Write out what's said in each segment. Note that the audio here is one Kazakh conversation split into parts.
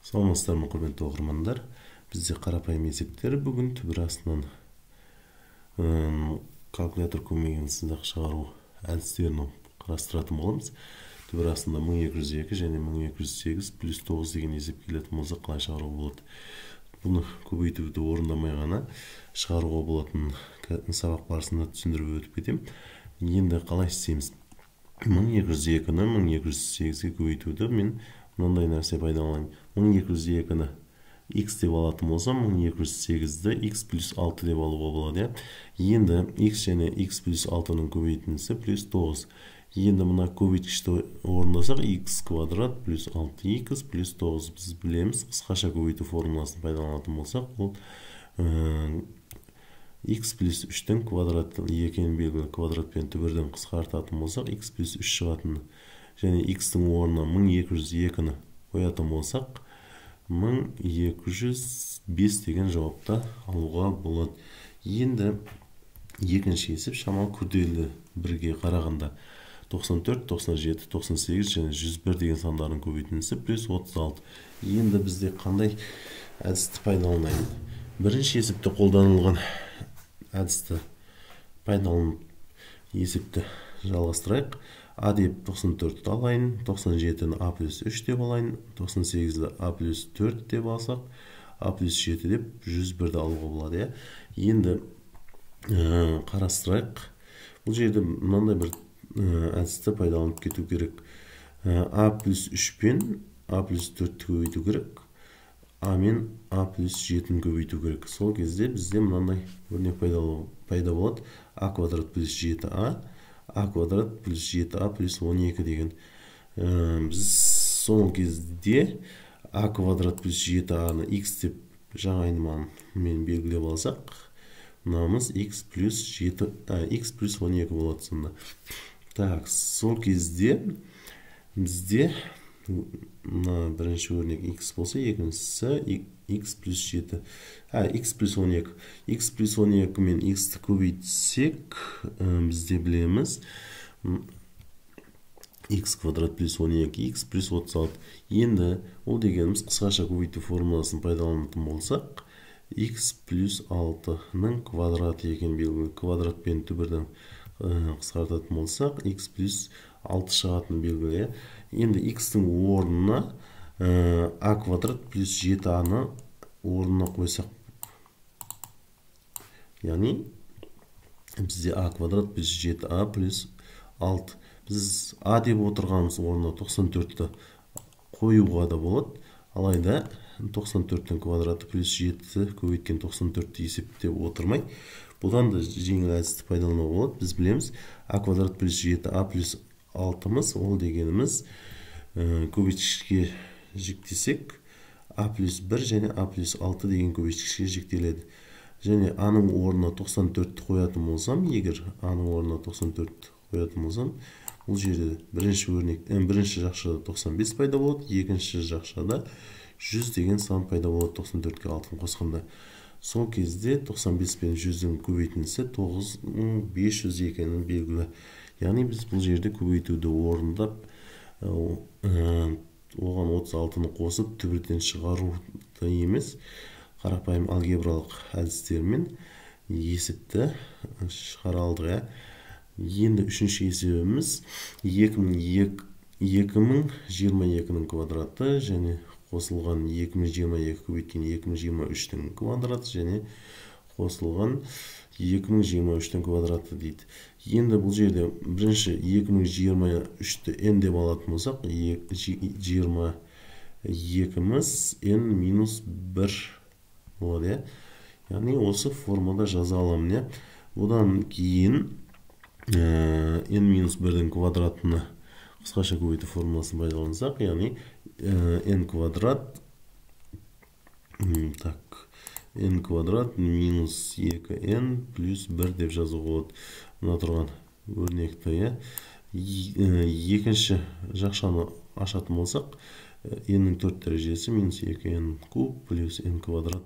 Саламатсыздар ма, құрметті оқырмандар. Бізде қарапайым есептер бүгін түбір астынан калькулятор көмегімен сызық шығару әдістерін қарастыратын боламыз. Түбір астында 1202 және 1208 плюс 9 деген есеп келетін болса қалай шығаруға болады. Бұны көбейтуді орындамай ғана шығаруға болатын сабақ барысында түсіндіріп өтіп кетем. Енді қалай істейміз? 1202-ні 1208-ге көбейтуді мен мынандай нәрсе пайдаланайын. 1202-ні x деп алатын болсам, 1208-ді x плюс 6 деп алуға болады. Енді x және x плюс 6-ның көбейтіндісі плюс 9. Енді мына көбейткішті орындасақ, x квадрат плюс 6x плюс 9 біз білеміз. Қысқаша көбейту формуласын пайдаланатын болсақ, ол x плюс 3-тің квадрат екенін белгілі квадратпен түбірден қысқартатын болсақ, x плюс 3 шығатын. Және x-тің орнына 1202-ні қоятын болсақ, 1205 деген жауапта алуға болады. Енді екінші есеп шамалы күрделі бірге қарағанда 94, 97, 98 және 101 деген сандардың көбейтіндісі плюс 36. Енді бізде қандай әдісті пайдаланайық? Бірінші есепте қолданылған әдісті пайдаланып есепті жалғастырайық. А деп 94-ті алайын, 97-ні А плюс 3 деп алайын, 98-ді А плюс 4 деп алсақ, А плюс 7 деп 101-ді алуға болады. Енді қарастырайық. Бұл жерде мынандай бір әдісті пайдаланып кету керек. А плюс 3 пен А плюс 4-ті көбейту керек. А мен А плюс 7-ні көбейту керек. Сол кезде бізде мынандай өрнек пайда болады. А квадрат плюс 7А, А квадрат плюс 7А плюс 12 деген. Біз сол кезде А квадрат плюс 7А-ны x деп жаңа айнымамен белгілеп алсақ, мынамыз x плюс 12 болады сонда. Так, сол кезде бізде бірінші өрнек x болса, екіншісі x плюс 7. X плюс 12. X плюс 12 мен x-ті көбейтсек, бізде білеміз x квадрат плюс 12, x плюс 36. Енді ол дегеніміз қысқаша көбейту формуласын пайдаланатын болсақ, x плюс 6-ның квадраты екен белгілі. Квадратпен түбірден қысқартатын болсақ, x плюс 6 шығатын белгілі. Енді x-тің орнына А квадрат плюс 7А-ны орнына қойсақ, яғни бізде А квадрат плюс 7А плюс 6. Біз А деп отырғанымыз орнына 94-ті қоюға да болады. Алайда 94-тің квадраты плюс 7-ті көбейткен 94-ті есептеп отырмай, бұдан да жеңіл әдісті пайдалануға болады. Біз білеміз, А квадрат плюс 7А плюс 6-мыз, ол дегеніміз көбейткішке жіктесек, А плюс 1 және А плюс 6 деген көбейткішке жіктеледі. Және А-ның орнына 94-ті қоятын болсам, егер А-ның орнына 94-ті қоятын болсам, бұл жерде бірінші жақшада 95 пайда болады, екінші жақшада 100 деген сан пайда болады 94-ке 6-ын қосқанда. Сол кезде 95 пен 100-дің көбейтіндісі 9500 екенін белгілі. Яғни біз бұл жерде көбейтуді орындап, оған 36-ны қосып түбірден шығаруды емес, қарапайым алгебралық әдістермен есепті шығара алдық. Енді үшінші есебіміз 2022-ның квадраты және қосылған 2022 көбейткен 2023-тің квадраты және қосылған 2023-тің квадраты дейді. Енді бұл жерде бірінші 2023-ті n деп алатын болсақ, 22-міз n минус 1 болады. Яғни осы формада жаза аламын. Бұдан кейін n минус 1-дің квадратыны қысқаша көбейту формуласын пайдалансақ, яғни n квадрат n квадрат минус 2n плюс 1 деп жазуға болады. Мына тұрған өрнекті. Екінші жақшаны ашатын болсақ, n-ның 4 дәрежесі минус 2n куб плюс n квадрат.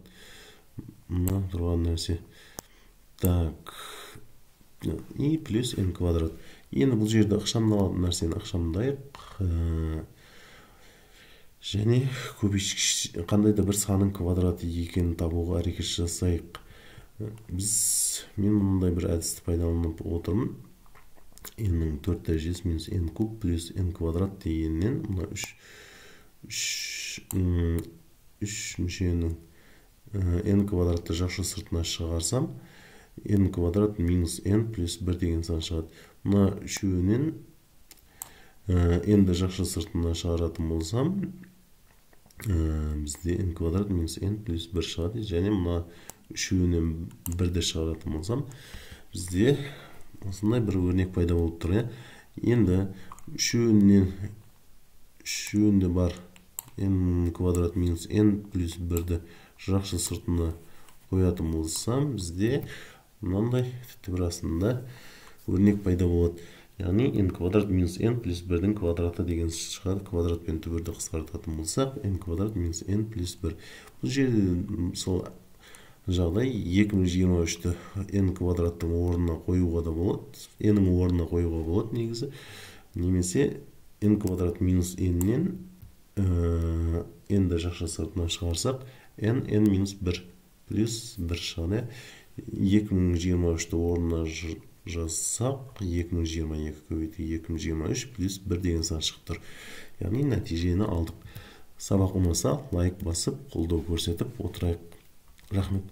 Мына тұрған нәрсе. Так, и плюс n квадрат. Енді бұл жерде ықшамдалатын нәрсені ықшамдайық. және көбейткіш қандай да бір санның квадраты екенін табуға әрекет жасайық. Мен мындай бір әдісті пайдаланып отырмын. n-нің 4 дәрежесі минус n куб плюс n квадрат дегеннен мына 3 мүшенің n квадратты жақшы сыртына шығарсам, n квадрат минус n плюс 1 деген сан шығады. Мына үшеуінен n-ді жақшы сыртына шығаратын болсам, бізде n квадрат минус n плюс 1 шығады. Және мына үшеуінен 1-ді шығаратын болсам, бізде осындай бір өрнек пайда болып тұр. Енді үшеуінде бар n квадрат минус n плюс 1-ді жақшы сыртына қоятын болсам, бізде мынандай тетрадасында өрнек пайда болады. Яғни n квадрат минус n плюс 1-дің квадраты деген шығады. Квадрат пен түбірді қысқартатын болсақ, n квадрат минус n плюс 1. Бұл жерде сол жағдай 2023-ті n квадраттың орнына қоюға да болады. n-нің орнына қоюға болады негізі. Немесе n квадрат минус n-нен n-ді жақшы сыртына шығарсақ, n минус 1 плюс 1 шығады. 2023-ті орнына жазсақ, 2022 көбейту 2023 плюс 1 деген сан шығып тұр. Яғни нәтижені алдық. Сабақ ұнаса лайк басып, қолдау көрсетіп отырайық. Рахмет.